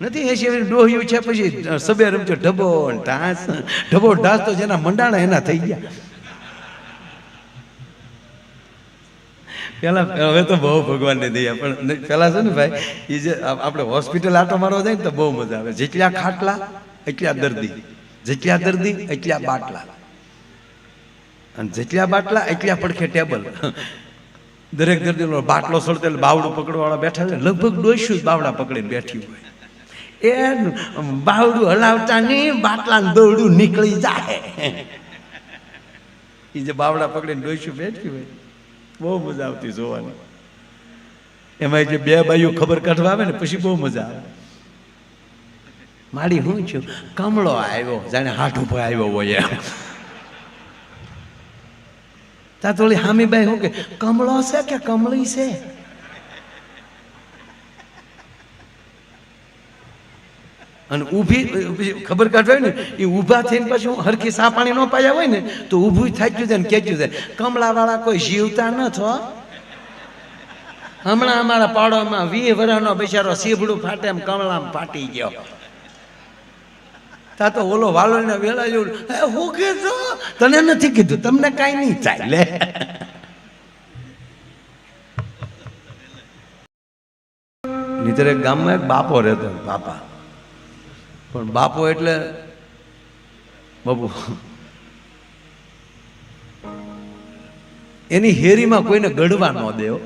નથી 80 ડોહ્યું છે પછી સબે રમજો ઢબો ઢાસ ઢબો ઢાસ તો જેના મંડાણા એના થઈ ગયા પેલા હવે તો બહુ ભગવાનને દયા પણ પેલા છે ને ભાઈ એ જે આપણે હોસ્પિટલ આટો મારવા જાય ને તો બહુ મજા આવે જેટલા ખાટલા એટલા દર્દી જેટલા દર્દી એટલા બાટલા અને જેટલા બાટલા એટલા પડખે ટેબલ દરેક દર્દીનો બાટલો સળતે બાવડું પકડવાવાળા બેઠા છે લગભગ 200 બાવડા પકડીને બેઠી હોય એ બાવડું હલાવતા નહીં બાટલા દોરડું નીકળી જાય એ જે બાવડા પકડીને 200 બેઠી હોય બહુ મજા આવતી જોવાની એમાં જે બે બાઈઓ ખબર કાઢવા આવે ને પછી બહુ મજા આવે મારી હું છું કમળો આવ્યો જાણે હાથ ઉપર આવ્યો હોય ત્યાં થોડી હામી બાઈ શું કે કમળો છે કે કમળી છે અને ઊભી ખબર કાઢવા ને એ ઊભા થઈને પછી હું હરખી સા પાણી ન પાયા હોય ને તો ઊભું થાક્યું છે ને ખેંચ્યું છે કમળાવાળા કોઈ જીવતા ન છો હમણાં અમારા પાડોમાં 20 વર્ષનો બિચારો સીભડું ફાટે એમ કમળામાં ફાટી ગયો તા તો ઓલો વાલો ને વેલા જેવું હું કીધું તને નથી કીધું તમને કાંઈ નહીં થાય લે નીતર એક ગામમાં એક બાપો રહેતો બાપા પણ બાપો એટલે બાપુ એની હેરીમાં કોઈને ગળવા ન દેવો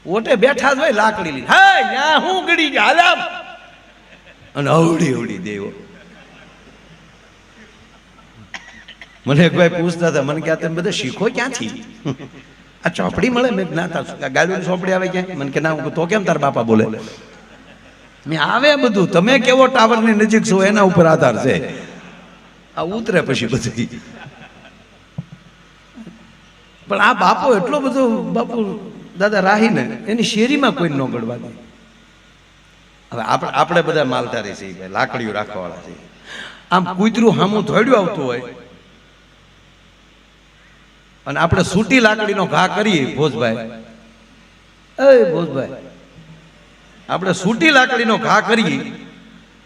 ઓટે બેઠા જ હોય લાકડી લઈ હા હું ગળી ગયા હાલ અને અવડી અવડી દેવો મને એક ભાઈ પૂછતા હતા મને કે તમે બધા શીખો ક્યાંથી આ ચોપડી મળે મેં ના ગાડીની ચોપડી આવે ક્યાં મને કે ના તો કેમ તાર બાપા બોલે મેં આવે બધું તમે કેવો ટાવરની નજીક છો એના ઉપર આધાર છે આ ઉતરે પછી બધી પણ આ બાપો એટલો બધો બાપુ દાદા રાહીને એની શેરીમાં કોઈ ન ગળવા દે હવે આપણે બધા માલધારી છીએ લાકડીઓ રાખવાવાળા છીએ આમ કૂતરું હામું ધોડ્યું આવતું હોય અને આપણે સૂટી લાકડીનો ઘા કરીએ ભોજભાઈ આપણે સૂટી લાકડીનો ઘા કરીએ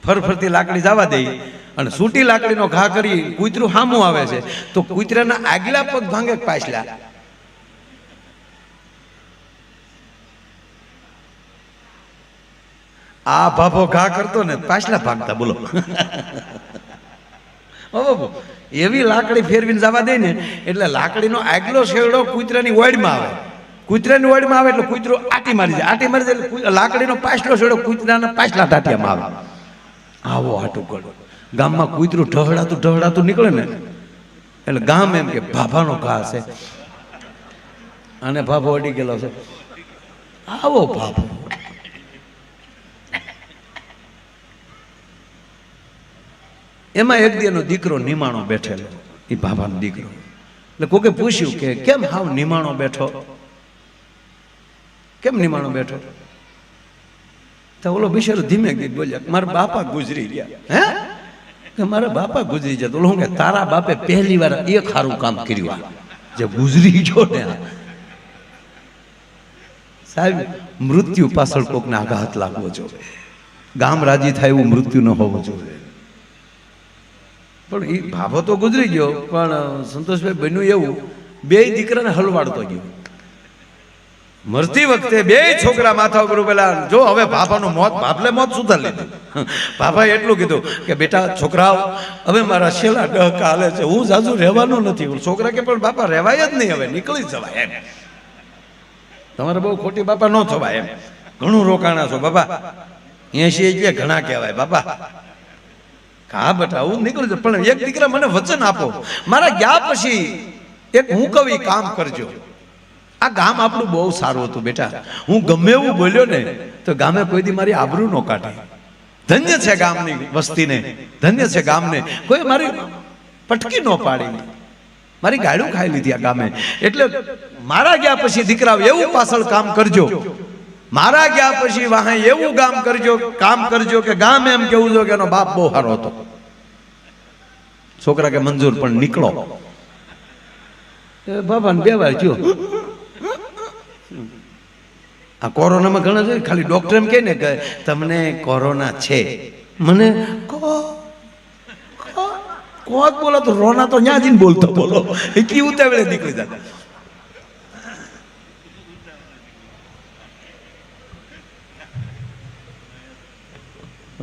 ફરફરતી લાકડી જવા દઈએ અને સૂટી લાકડીનો ઘા કરીએ કૂતરું હામું આવે છે તો કૂતરાના આગલા પગ ભાંગે પાછલા આ ભાભો ઘા કરતો ને પાછલા ભાગતા બોલો એવી લાકડી ફેરવીને જવા દે ને એટલે લાકડીનો આગલો છેડો કૂતરાની ઓળમાં આવે કૂતરાની ઓળમાં આવે એટલે કૂતરો આટી મારી જાય એટલે લાકડીનો પાછલો છેડો કૂતરાના પાછલા ટાટિયામાં આવે આવો આટું કરો ગામમાં કૂતરું ઢહડાતું નીકળે ને એટલે ગામ એમ કે ભાભાનો ઘા છે અને ભાભો અડી ગયેલો છે આવો ભાભો એમાં એક દીનો દીકરો નિમાણો બેઠેલો એ ભાભાનો દીકરો એટલે કોકે પૂછ્યું કે કેમ હાવ નિમાણો બેઠો કેમ નિમાણો બેઠો તો ઓલો બિચારો ધીમે ગઈ બોલ્યા મારા બાપા ગુજરી ગયા હે કે મારા બાપા ગુજરી ગયા તો ઓલો કે તારા બાપે પહેલી વાર એક સારું કામ કર્યું જે ગુજરી ગયો ને સાહેબ મૃત્યુ પાછળ કોકને આઘાત લાગવો જોઈએ ગામ રાજી થાય એવું મૃત્યુ ન હોવું જોઈએ પણ એ ભાભો તો ગુજરી ગયો પણ સંતોષભાઈ બન્યું એવું બે દીકરાને હલવાડતો ગયો મરતી વખતે બે છોકરા માથા ઉપર પેલા જો હવે ભાભાનું મોત ભાભલે મોત સુધાર લીધું ભાભાએ એટલું કીધું કે બેટા છોકરાઓ હવે મારા છેલ્લા 10 હાલે છે હું જાજુ રહેવાનો નથી છોકરા કે પણ બાપા રહેવાય જ નહીં હવે નીકળી જવાય એમ તમારે બહુ ખોટી બાપા ન થવાય એમ ઘણું રોકાણા છો બાપા 80 એટલે ઘણા કહેવાય બાપા હા બેટા હું નીકળું છું પણ એક દીકરા મને વચન આપો મારા ગયા પછી એક હું કવિ કામ કરજો આ ગામ આપણું બહુ સારું હતું બેટા હું ગમે એવું બોલ્યો ને તો ગામે કોઈ દી મારી આબરૂ ન કાઢે ધન્ય છે ગામની વસ્તીને ધન્ય છે ગામને કોઈ મારી પટકી ન પાડી મારી ગાડું ખાઈ લીધી આ ગામે એટલે મારા ગયા પછી દીકરા એવું પાછળ કામ કરજો મારા ગયા પછી વાહે એવું કામ કરજો કે ગામ એમ કેવું જો કે એનો બાપ બહુ સારો હતો છોકરા કે મંજૂર પણ નીકળો બાબાને બે વાર થયો આ કોરોનામાં ઘણા છે ખાલી ડોક્ટર એમ કહે ને કે તમને કોરોના છે, મને કોત બોલો તો રોના તો ન્યા જઈને બોલતો બોલો એટલી ઉતાવળે નીકળી જતા.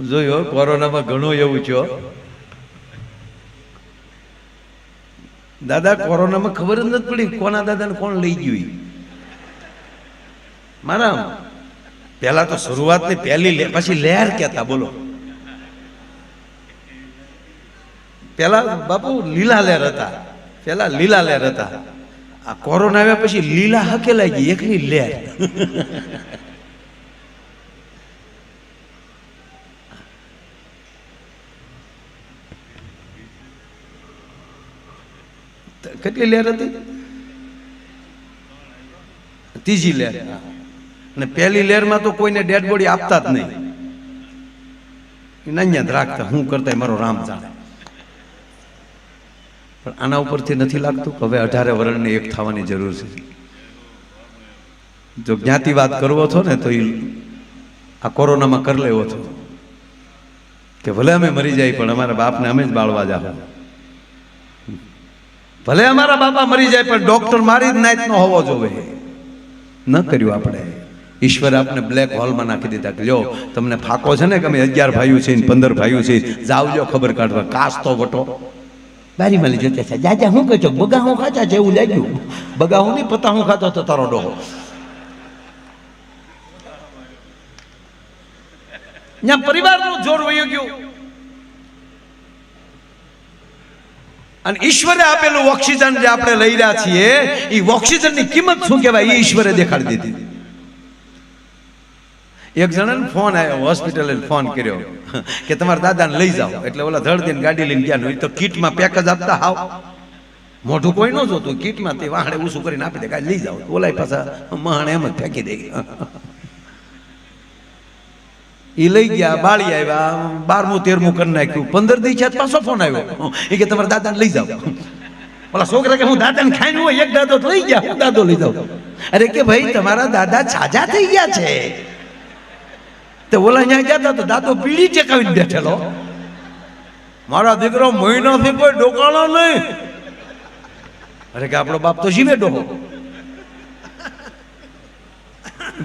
જોયો કોરોનામાં ઘણું એવું છે દાદા. કોરોનામાં ખબર જ નથી પડી કોના દાદાને કોણ લઈ ગયું. મારા પેલા તો શરૂઆતની પહેલી પછી લહેર કહેતા બોલો. પેલા બાપુ લીલા લહેર હતા, પેલા લીલા લહેર હતા. આ કોરોના આવ્યા પછી લીલા હકેલાઈ ગઈ એકની લહેર. કેટલી લહેર હતી? ત્રીજી લહેર. અને પહેલી લહેરમાં તો કોઈને ડેડ બોડી આપતા જ નહીં, અહીંયા જ રાખતા. હું કરતા મારો રામ જાણે. પણ આના ઉપરથી નથી લાગતું કે હવે 18 વર્ષની એક થવાની જરૂર છે. જો જ્ઞાતિવાદ કરવો છો ને તો આ કોરોનામાં કરી લેવો છો કે ભલે અમે મરી જાય પણ અમારા બાપને અમે જ બાળવા જાવ. ભલે અમારા બાપા મરી જાય પણ ડોક્ટર મારી જ નાઈટ નો હોવો જોઈએ. ન કર્યું આપણે. ઈશ્વરે આપણે બ્લેક હોલમાં નાખી દીધા કે લ્યો તમને ફાકો છે ને કે અમે 11 ભાઈઓ છે 15 ભાઈઓ છે, જાવજો ખબર કાઢવા. કાસ તો વટો બારી માલી જતા છે. જાજા હું કહો બગા હું ખાતા છે એવું લાગ્યું. બગા હું નહીં પતા હું ખાતો તો તારો ડોહો. ત્યાં પરિવારનું જોર વયું ગયું. અને ઈશ્વરે આપેલું ઓક્સિજન જે આપણે લઈ રહ્યા છીએ એ ઓક્સિજનની કિંમત શું કહેવાય એ ઈશ્વરે દેખાડી દીધી. એક જણાને ફોન આવ્યો, હોસ્પિટલે ફોન કર્યો કે તમારા દાદાને લઈ જાઓ. એટલે ઓલા ધડદીને ગાડી લઈને ગયા. તો કીટમાં પેક જ આપતા હાવ મોઢું કોઈ ન જોતું. કીટમાં તે વાહડે ઊંચું કરીને આપી દે ગાડી લઈ જાઓ. ઓલા પાછા મહાણે એમ જ ફેંકી દે. એ લઈ ગયા, બાળી આવ્યા, 12મું 13મું કરી નાખ્યું. 15 દી છે પાછો ફોન આવ્યો એ કે તમારા દાદાને લઈ જાઓ. ઓલા છોકરા કે હું દાદાને ખાઈને હોય એક દાદો લઈ ગયા, હું દાદો લઈ જાઉં. અરે કે ભાઈ તમારા દાદા છાજા થઈ ગયા છે. તો ઓલા અહીંયા ગયા તો દાદો પીડી ટેકાવીને બેઠેલો. મારા દીકરો મહિનાથી કોઈ ડોકાણો નહીં. અરે કે આપણો બાપ તો જીવે ડોહો.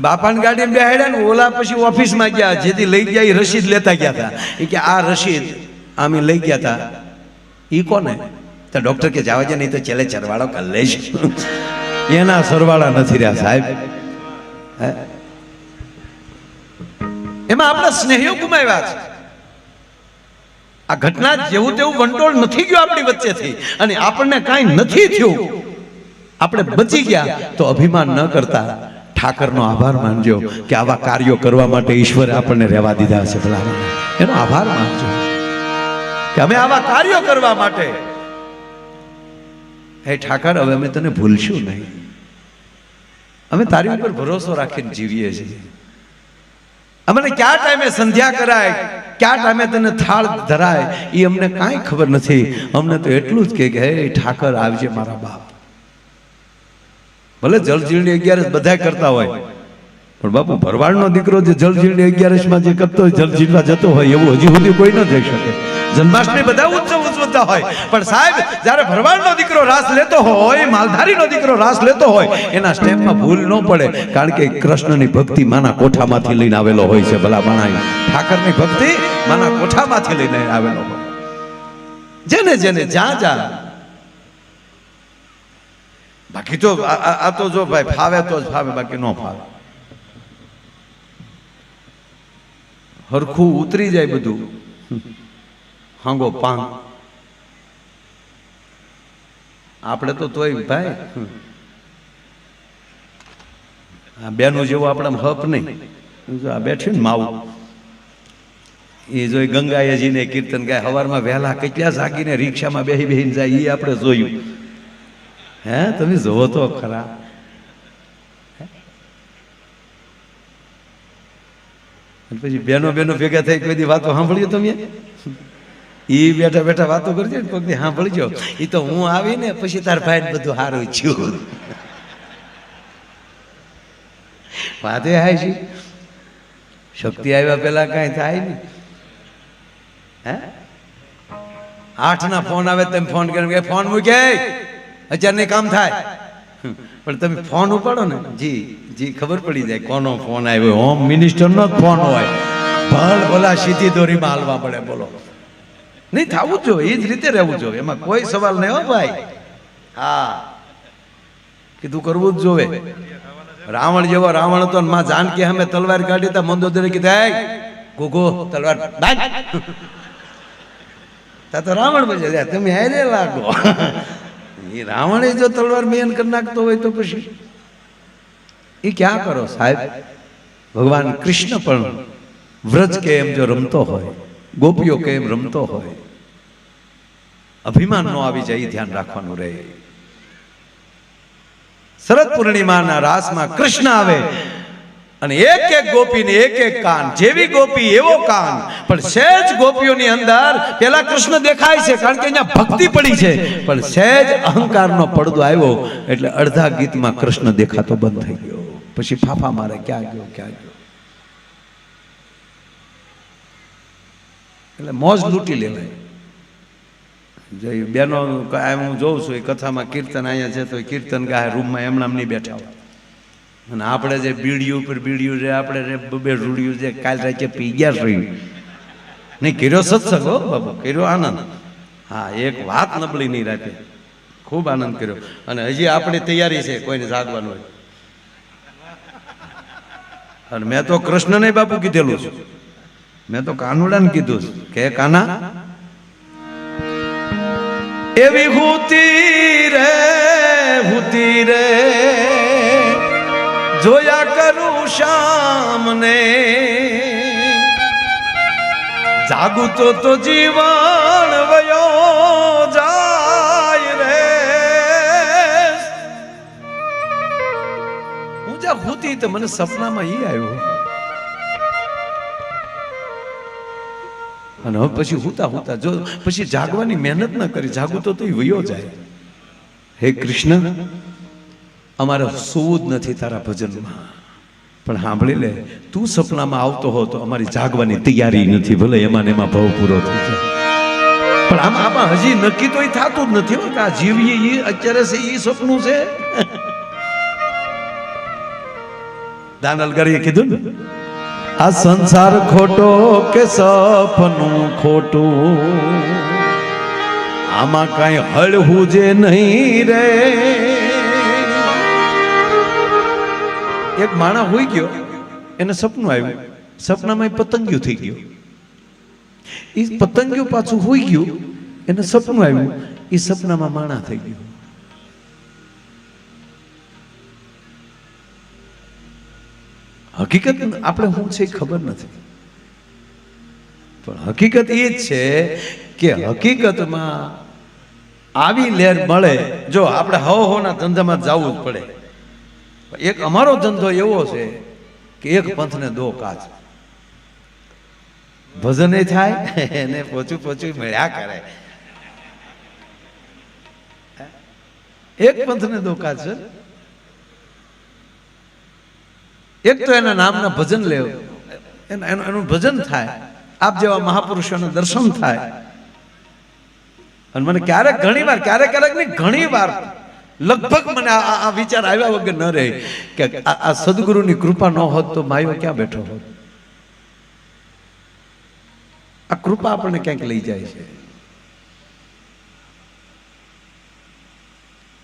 બાપાની ગાડીમાં બેહાડ્યા ને ઓલા પછી ઓફિસમાં ગયા. જેથી લઈ ગયા એ રસીદ લેતા ગયા હતા. એ કે આ રસીદ અમે લઈ ગયા હતા એ કોને? તો ડોક્ટર કે જવા છે નહીં તો છેલ્લે સરવાળો કરી લઈશ. એના સરવાળા નથી રહ્યા સાહેબ. એમાં આપણા સ્નેહીઓ ગુમાવ્યા છે. આ ઘટના જેવું તેવું વંટોળ નથી ગયો આપણી વચ્ચેથી અને આપણને કાંઈ નથી થયું, આપણે બચી ગયા તો અભિમાન ન કરતા ઠાકરનો આભાર માનજો કે આવા કાર્યો કરવા માટે ઈશ્વરે આપણને રહેવા દીધા છે. ભલા એનો આભાર માનજો કે અમે આવા કાર્યો કરવા માટે. હે ઠાકર હવે અમે તને ભૂલશું નહીં. અમે તારી ઉપર ભરોસો રાખીને જીવીએ છીએ. અમને ક્યાં ટાઈમે સંધ્યા કરાય, ક્યાં ટાઈમે તને થાળ ધરાય એ અમને કાંઈ ખબર નથી. અમને તો એટલું જ કે હે ઠાકર આવજે મારા બાપ. ભલે જલજીલની 11 બધા કરતા હોય પણ બાપુ ભરવાડનો દીકરો જે જલજીલની 11 જે કરતો હોય, જલજીલવા જતો હોય એવું હજી સુધી કોઈ ન જઈ શકે. જન્માષ્ટમી બધા ઉજવતા હોય પણ સાહેબ જ્યારે ભરવાડનો દીકરો રાસ લેતો હોય, માલધારીનો દીકરો રાસ લેતો હોય એના સ્ટેપમાં ભૂલ ન પડે. કારણ કે કૃષ્ણની ભક્તિ માના કોઠામાંથી લઈને આવેલો હોય છે. ભલા માણા ઠાકરની ભક્તિ માના કોઠામાંથી લઈને આવેલો હોય. જેને જેને જ્યાં બાકી તો આ તો જો ભાઈ ફાવે તો જ ફાવે, બાકી ન ફાવે. હરખું ઉતરી જાય બધું હાંગો પાંગ. આપણે તો તોય ભાઈ આ બેનું જેવું આપણે હપ નહીં. આ બેઠ્યું ને માવું એ જોઈ ગંગાજીને કીર્તન ગાય સવારમાં વહેલા કેટલા જાગીને રિક્ષામાં બેહીને જાય એ આપણે જોયું. હે તમે જોવો તો ખરા. પછી બેનો ભેગા થઈ કોઈ દી વાતો સાંભળ્યો તમે? ઈ બેઠા બેઠા વાતો કરજો ને કોઈ દી સાંભળજો. એ તો હું આવીને પછી તાર ભાઈ બધું સારું છું. વાતે હાય છે. શક્તિ આવ્યા પેલા કાંઈ થાય નહીં. હે 8ના ફોન આવે તમે ફોન કરીને ફોન મૂકે અત્યારે નહીં કામ થાય, પણ તમે ફોન ઉપાડો ને જી જી ખબર પડી જાય કોનો ફોન આવ્યો. હોમ મિનિસ્ટરનો જ ફોન હોય, ભલ ભલા સીધી દોરીમાં હાલવા પડે. બોલો નહીં થવું જ જોઈએ, એ જ રીતે રહેવું જોઈએ, એમાં કોઈ સવાલ નહીં હો ભાઈ. હા કીધું કરવું જ જોવે. રાવણ જેવો રાવણ હતો, માં જાનકી સામે તલવાર કાઢી તા મંદોદરે કીધું એ ગોગો તલવાર તા તો રાવણ બચે તમે હારે લાગો. એ રાવણે જો તલવાર બેન કરી નાખતો હોય તો પછી એ ક્યાં કરો સાહેબ. ભગવાન કૃષ્ણ પણ વ્રજ કે એમ જો રમતો હોય, ગોપીઓ કે એમ રમતો હોય, અભિમાન નો આવી જાય ધ્યાન રાખવાનું રહે. શરદ પૂર્ણિમાના રાસમાં કૃષ્ણ આવે અને એક એક ગોપીને એક એક કાન, જેવી ગોપી એવો કાન. પણ સહેજ ગોપીઓની અંદર પેલા કૃષ્ણ દેખાય છે કારણ કે અહીંયા ભક્તિ પડી છે, પણ સહેજ અહંકારનો પડદો આવ્યો એટલે અડધા ગીતમાં કૃષ્ણ દેખાતો બંધ થઈ ગયો. પછી ફાફા મારે ક્યાં ગયો ક્યાં ગયો, એટલે મોજ લૂંટી લેવાય. બેનો હું જોઉં છું એ કથામાં કીર્તન અહીંયા છે તો કીર્તન ગાય રૂમમાં એમણામ નહીં બેઠા હોય, અને આપણે જે બીડીયું ઉપર બીડીયું છે, આપણે બે રૂડિયું છે કાલ રાતે પી ગયા છે નહીં. કર્યો સત્સંગ હો બાબુ, કર્યો આનંદ. હા એક વાત નબળી નહીં રાખી, ખૂબ આનંદ કર્યો. અને હજી આપણી તૈયારી છે કોઈને જાગવાનું હોય. અને મેં તો કૃષ્ણને બાપુ કીધેલું છે, મેં તો કાનુડાને કીધું કે કાના એવી હુતી રે જોયા કરું શામને, જાગું તો જીવન વયો જાય રે. હું જ્યાં હુતી તો મને સપનામાં ઈ આવ્યો, અને હવે પછી હુતા હુતા જો પછી જાગવાની મહેનત ન કરી, જાગું તો વયો જાય. હે કૃષ્ણ અમારે સૂવું જ નથી તારા ભજનમાં, પણ સાંભળી લે તું સપનામાં આવતો હો તો અમારી જાગવાની તૈયારી નથી, ભલે એમાં ને એમાં ભાવ પૂરો થઈ જાય. પણ આમાં હજી નક્કી તો થતું જ નથી હો કે આ જીવીએ એ અત્યારે છે એ સપનું છે. દાનલગરીએ કીધું ને આ સંસાર ખોટો કે સપનું ખોટું, આમાં કઈ હળવું જે નહીં રે. એક માણસ હોઈ ગયો, એને સપનું આવ્યું, સપનામાં પતંગિયું થઈ ગયું. એ પતંગિયું પાછું હોઈ ગયું, એને સપનું આવ્યું, એ સપનામાં માણસ થઈ ગયું. હકીકત આપણે શું છે ખબર નથી, પણ હકીકત એ જ છે કે હકીકતમાં આવી લહેર મળે. જો આપણે હોના ધંધામાં જવું જ પડે. એક અમારો ધંધો એવો છે કે એક પંથને દો કાચ, ભજન થાય એને પોચું મળ્યા કરે. એક પંથને દો કાચ છે. એક તો એના નામના ભજન લેવ, એનું ભજન થાય, આપ જેવા મહાપુરુષોના દર્શન થાય. અને મને ક્યારેક ઘણી વાર ક્યારેક નહીં ઘણી વાર લગભગ મને આ વિચાર આવ્યા વગર ન રહે કે આ સદગુરુની કૃપા ન હોત તો માયો ક્યાં બેઠો હોત. આ કૃપા આપણને ક્યાંક લઈ જાય છે.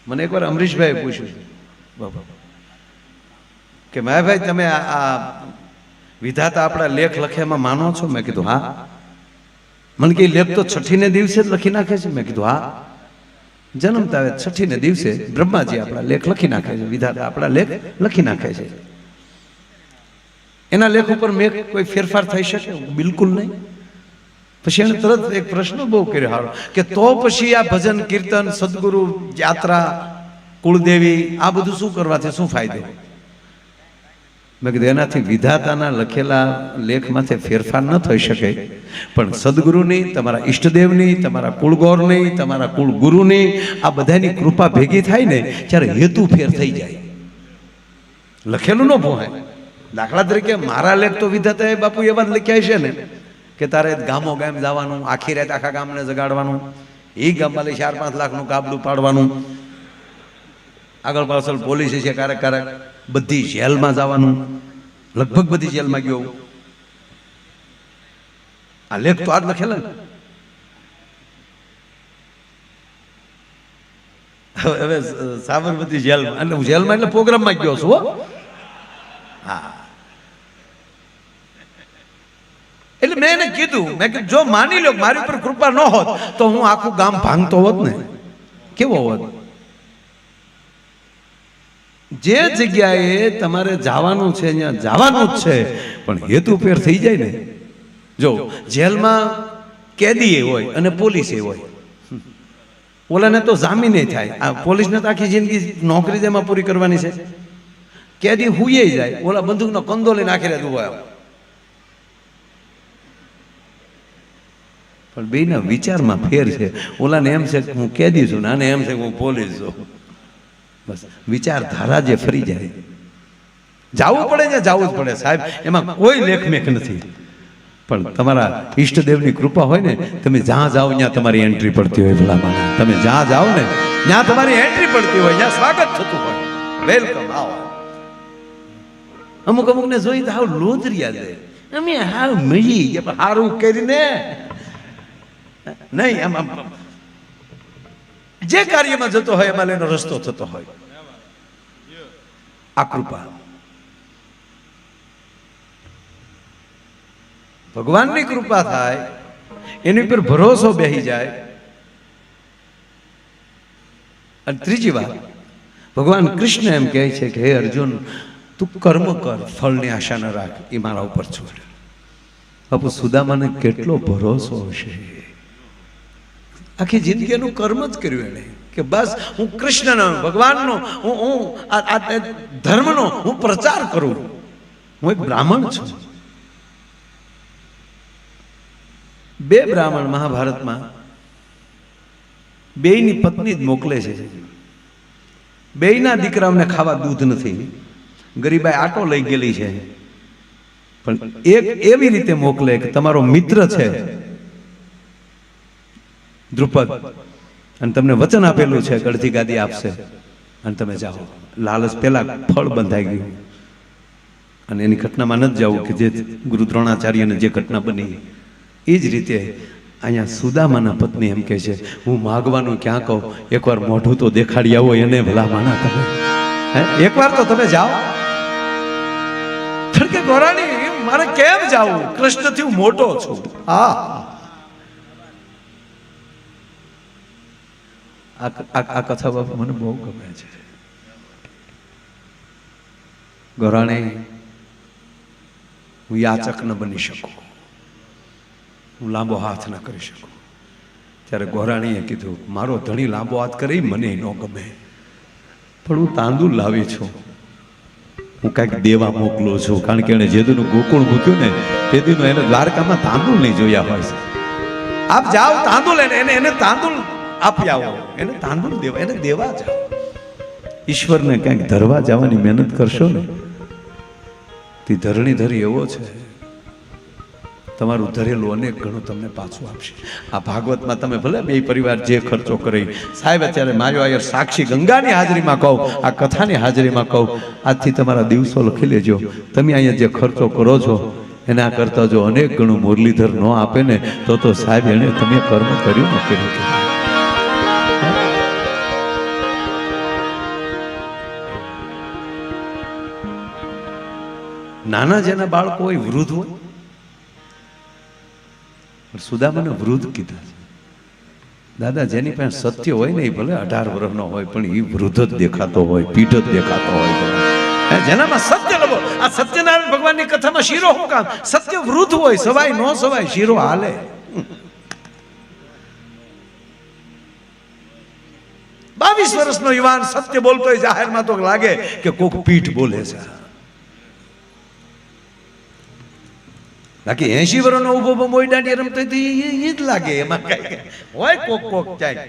મને એકવાર અમરીશભાઈ પૂછ્યું બાબા કે માયાભાઈ તમે આ વિધાતા આપણા લેખ લખ્યામાં માનો છો? મેં કીધું હા. મને કે લેખ તો છઠ્ઠીને દિવસે જ લખી નાખે છે? મેં કીધું હા. જન્મતા આવે છઠ્ઠીને દિવસે બ્રહ્માજી આપણા લેખ લખી નાખે છે, વિધાતા આપણા લેખ લખી નાખે છે. એના લેખ ઉપર મેં કોઈ ફેરફાર થઈ શકે? બિલકુલ નહીં. પછી એને તરત એક પ્રશ્ન બહુ કર્યો હારો કે તો પછી આ ભજન કીર્તન સદગુરુ યાત્રા કુળદેવી આ બધું શું કરવાથી શું ફાયદો? મેં કીધું એનાથી વિધાતાના લખેલા લેખમાંથી ફેરફાર ન થઈ શકે, પણ સદગુરુની, તમારા ઈષ્ટદેવની, તમારા કુળગૌરની, તમારા કુળગુરુની આ બધાની કૃપા ભેગી થાય ને ત્યારે હેતુ ફેર થઈ જાય. લખેલું ન ભોહાય. દાખલા તરીકે મારા લેખ તો વિધાતા બાપુ એવા જ લખ્યા છે ને કે તારે ગામો ગામ જવાનું, આખી રાત આખા ગામને જગાડવાનું, એ ગામમાં 4-5 લાખનું કાબલું પાડવાનું, આગળ પાછળ પોલીસ છે ક્યારેક ક્યારેક, બધી જેલમાં જવાનું, લગભગ બધી જેલમાં ગયો. આ લેખ તો આજ લખેલા ને. હવે સાબરમતી જેલમાં, એટલે જેલમાં એટલે પ્રોગ્રામમાં ગયો છું. હા, એટલે મેં એને કીધું, મેં કીધું જો માની લો મારી ઉપર કૃપા ન હોત તો હું આખું ગામ ભાંગતો હોત ને. કેવો હોત? જે જગ્યાએ તમારે જવાનું છે ત્યાં જવાનું જ છે, પણ હેતુ ફેર થઈ જાય ને. જો જેલમાં કેદી હોય અને પોલીસ હોય, ઓલાને તો જામીન થાય, આ પોલીસને તો આખી જિંદગી નોકરી જેમાં પૂરી કરવાની છે. કેદી હુઈ જાય, ઓલા બંદૂકનો કંદો લઈને આખી રાત ઉભા. પણ બેના વિચારમાં ફેર છે. ઓલાને એમ છે કે હું કેદી છું, આને એમ છે કે હું પોલીસ છું. બસ વિચારધારા જે ફરી જાય. જવું પડે ને, જવું જ પડે સાહેબ, એમાં કોઈ લેખમેખ નથી. પણ તમારા ઈષ્ટદેવની કૃપા હોય ને, તમે જ્યાં જાઓ ત્યાં તમારી એન્ટ્રી પડતી હોય. ભલામાં તમે જ્યાં જાઓ ને ત્યાં તમારી એન્ટ્રી પડતી હોય, ત્યાં સ્વાગત થતું હોય, વેલકમ આવો. અમુક અમુક ને જોઈ તો હાવ લોધરિયા છે, અમે હાવ મળી ગયા સારું કરીને નહીં. આમ જે કાર્યમાં જતો હોય એમાં એનો રસ્તો થતો હોય. આ કૃપા ભગવાનની કૃપા થાય, એની ઉપર ભરોસો બેસી જાય. અને ત્રીજી વાત, ભગવાન કૃષ્ણ એમ કહે છે કે હે અર્જુન, તું કર્મ કર, ફળની આશા ન રાખ, એ મારા ઉપર છોડ. બાપુ સુદામાને કેટલો ભરોસો હશે. આખી જિંદગી એનું કર્મ જ કર્યું એને, કે બસ હું કૃષ્ણનો, ભગવાનનો, હું આ ધર્મનો હું પ્રચાર કરું. હું એક બ્રાહ્મણ છું. 2 બ્રાહ્મણ મહાભારતમાં બેયની પત્ની જ મોકલે છે. બેયના દીકરાઓને ખાવા દૂધ નથી. ગરીબાઈ આટો લઈ ગયેલી છે, પણ એક એવી રીતે મોકલે કે તમારો મિત્ર છે દ્રુપદ, અને તમને વચન આપેલું છે કે અડધી ગાદી આપશે અને તમે જાઓ. લાલચ પેલા ફળ બંધાઈ ગયું, અને એની ઘટનામાં નથી જવું કે જે ગુરુ દ્રોણાચાર્યને જે ઘટના બની એ જ રીતે અહીંયા સુદામાના પત્ની એમ કહે છે, હું માગવાનું ક્યાં કહું, એકવાર મોઢું તો દેખાડી આવો એને. ભલા માના તમે એકવાર તો તમે જાઓ. કે ગોરાણી મારે કેમ જાવું, કૃષ્ણથી હું મોટો છું. આ કથા બાપુ મને બહુ ગમે છે. ગોરાણી, હું યાચક ન બની શકું, હું લાંબો હાથ ના કરી શકું. ત્યારે ગોરાણીએ કીધું, મારો ધણી લાંબો હાથ કરી મને ન ગમે, પણ હું તાંદુલ લાવી છું, હું કાંઈક દેવા મોકલું છું. કારણ કે એને જેદુનું ગોકુળ મૂક્યું ને તેદીનું એને દ્વારકામાં તાંદુલ નહીં જોયા હોય છે. આપ જાઓ તાંદુલ એને તાંદુલ આપી આવો, એને તાંદુલ દેવા, એને દેવા જાઓ. ઈશ્વરને કંઈક ધરવા જવાની મહેનત કરશો ને, તે ધરણીધરી એવો છે, તમારું ધરેલું અનેક ગણું તમને પાછું આપશે. આ ભાગવતમાં તમે ભલે બે પરિવાર જે ખર્ચો કરી, સાહેબ અત્યારે માયો આયર સાક્ષી ગંગાની હાજરીમાં કહું, આ કથાની હાજરીમાં કહું, આજથી તમારા દિવસો લખી લેજો. તમે અહીંયા જે ખર્ચો કરો છો એના કરતા જો અનેક ગણું મુરલીધર ન આપે ને તો સાહેબ એને તમે કર્મ કર્યું ન કર્યું. નાના જેના બાળકો હોય, વૃદ્ધ હોય, સુદામાને વૃદ્ધ કીધા છે. દાદા જેની પાસે સત્ય હોય ને એ ભલે 18 વર્ષનો હોય, પણ એ વૃદ્ધ જ દેખાતો હોય, પીઠ જ દેખાતો હોય. જેનામાં સત્ય લવો. આ સત્યનારાયણ ભગવાનની કથામાં શીરો શું કામ? સત્ય વૃદ્ધ હોય, સવાય નો સવાય, શીરો હાલે. 22 વર્ષનો યુવાન સત્ય બોલતો હોય જાહેરમાં તો લાગે કે કોક પીઠ બોલે છે. બાકી 80 વર્ષનો ઉભો મોઈ દાંડી રમતો એ જ લાગે, એમાં કઈ હોય કોક જાય.